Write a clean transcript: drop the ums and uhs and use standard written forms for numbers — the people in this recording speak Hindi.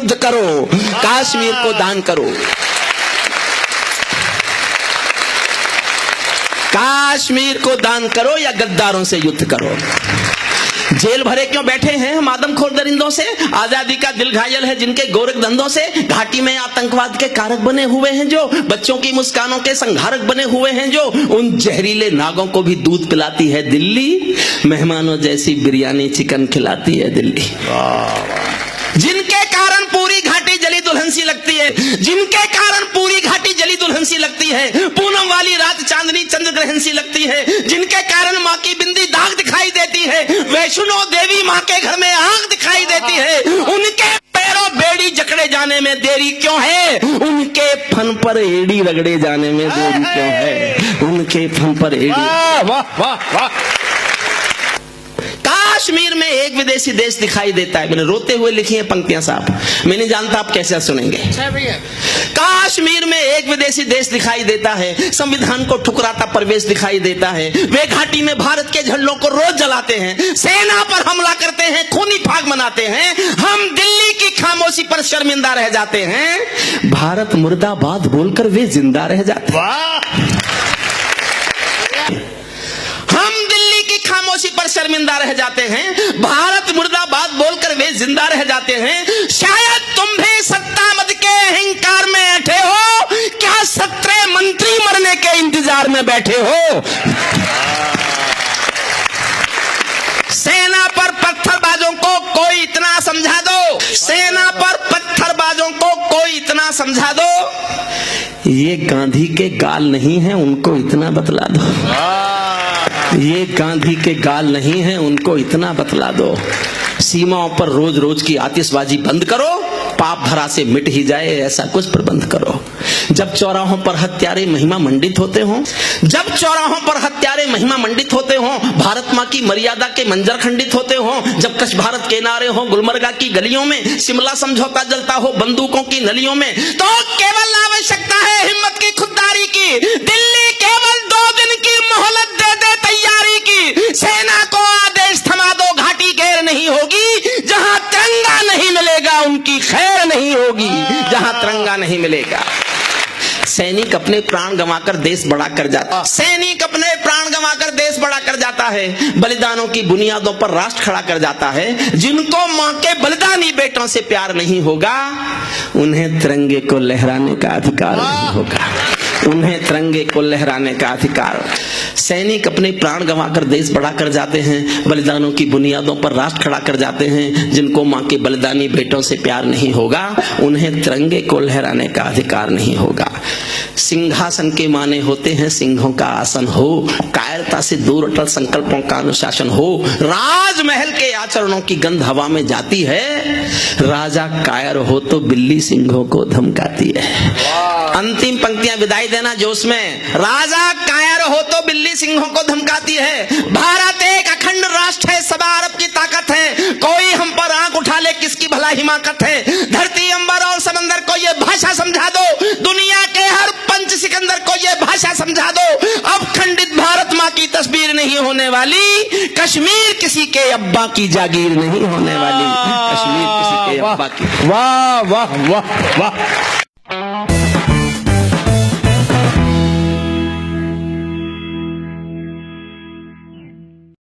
युद्ध करो, कश्मीर को दान करो। कश्मीर को दान करो या गद्दारों से युद्ध करो। जेल भरे क्यों बैठे हैं हम आदमखोर दरिंदों से? आजादी का दिल घायल है जिनके गोरख धंधों से। घाटी में आतंकवाद के कारक बने हुए हैं जो, बच्चों की मुस्कानों के संहारक बने हुए हैं जो, उन जहरीले नागों को भी दूध पिलाती है दिल्ली, मेहमानों जैसी बिरयानी चिकन खिलाती है दिल्ली। जिनके कारण पूरी घाटी जली दुल्हन सी लगती है, जिनके कारण पूरी घाटी जली दुल्हन सी लगती है, पूनम वाली रात चांदनी चंद्र ग्रहण सी लगती है, जिनके कारण माँ की बिंदी दाग दिखाई देती है, वैष्णो देवी माँ के घर में आग दिखाई देती है, उनके पैरों बेड़ी जकड़े जाने में देरी क्यों है? उनके फन पर एड़ी रगड़े जाने में देरी क्यों है? उनके फन पर एड़ी। वाह वाह वाह। कश्मीर में एक विदेशी देश दिखाई देता है। मैंने रोते हुए लिखी है पंक्तियां साहब, मैं नहीं जानता आप कैसे सुनेंगे। कश्मीर में एक विदेशी देश दिखाई देता है, संविधान को ठुकराता प्रवेश दिखाई देता है। वे घाटी में भारत के झंडों को रोज जलाते हैं, सेना पर हमला करते हैं, खूनी फाग मनाते हैं। हम दिल्ली की खामोशी पर शर्मिंदा रह जाते हैं, भारत मुर्दाबाद बोलकर वे जिंदा रह जाते हैं। खामोशी पर शर्मिंदा रह जाते हैं, भारत मुर्दाबाद बोलकर वे जिंदा रह जाते हैं। शायद तुम भी सत्ता मद के अहंकार में बैठे हो, क्या 17 मंत्री मरने के इंतजार में बैठे हो? सेना पर पत्थरबाजों को कोई इतना समझा दो, सेना पर पत्थरबाजों को कोई इतना समझा दो, ये गांधी के गाल नहीं है, उनको इतना बतला दो। ये गांधी के गाल नहीं है, उनको इतना बतला दो। सीमाओं पर रोज रोज की आतिशबाजी बंद करो, पाप धरा से मिट ही जाए ऐसा कुछ प्रबंध करो। जब चौराहों पर हत्यारे महिमा मंडित होते हों, जब चौराहों पर हत्यारे महिमा मंडित होते हों, भारत माँ की मर्यादा के मंजर खंडित होते हों, जब कच्छ भारत के नारे हो गुलमर्गा की गलियों में, शिमला समझौता जलता हो बंदूकों की नलियों में, तो केवल आवश्यकता है हिम्मत की, खुददारी की। दिल्ली केवल 2 दिन की मोहलत दे दे तैयारी की। सेना को आदेश थमा दो, घाटी गैर नहीं होगी। जहां तिरंगा नहीं मिलेगा उनकी खैर नहीं होगी, जहां तिरंगा नहीं मिलेगा। सैनिक अपने प्राण गंवाकर देश बड़ा कर जाता है, सैनिक अपने प्राण गंवाकर देश बड़ा कर जाता है, बलिदानों की बुनियादों पर राष्ट्र खड़ा कर जाता है। जिनको मां के बलिदानी बेटों से प्यार नहीं होगा, उन्हें तिरंगे को लहराने का अधिकार नहीं होगा, उन्हें तिरंगे को लहराने का अधिकार। सैनिक अपने प्राण गंवाकर देश बड़ा कर जाते हैं, बलिदानों की बुनियादों पर राष्ट्र खड़ा कर जाते हैं। जिनको मां के बलिदानी बेटों से प्यार नहीं होगा, उन्हें तिरंगे को लहराने का अधिकार नहीं होगा। सिंहासन के माने होते हैं सिंहों का आसन हो, कायरता से दूर अटल संकल्पों का अनुशासन हो। राजमहल के आचरणों की गंध हवा में जाती है, राजा कायर हो तो बिल्ली सिंहों को धमकाती है। अंतिम पंक्तियां विदाई देना जोश में। राजा कायर हो तो बिल्ली सिंहों को धमकाती है। भारत एक अखंड राष्ट्र है, सबा अरब की ताकत है, कोई हम पर आंख उठा ले किसकी भला हिमाकत है। धरती अंबर और समंदर को ये भाषा समझा दो, दुनिया के हर पंच सिकंदर को ये भाषा समझा दो। अब खंडित भारत माँ की तस्वीर नहीं होने वाली, कश्मीर किसी के अब्बा की जागीर नहीं होने वाली, कश्मीर किसी के अब्बा की। वाह वाह वाह वाह।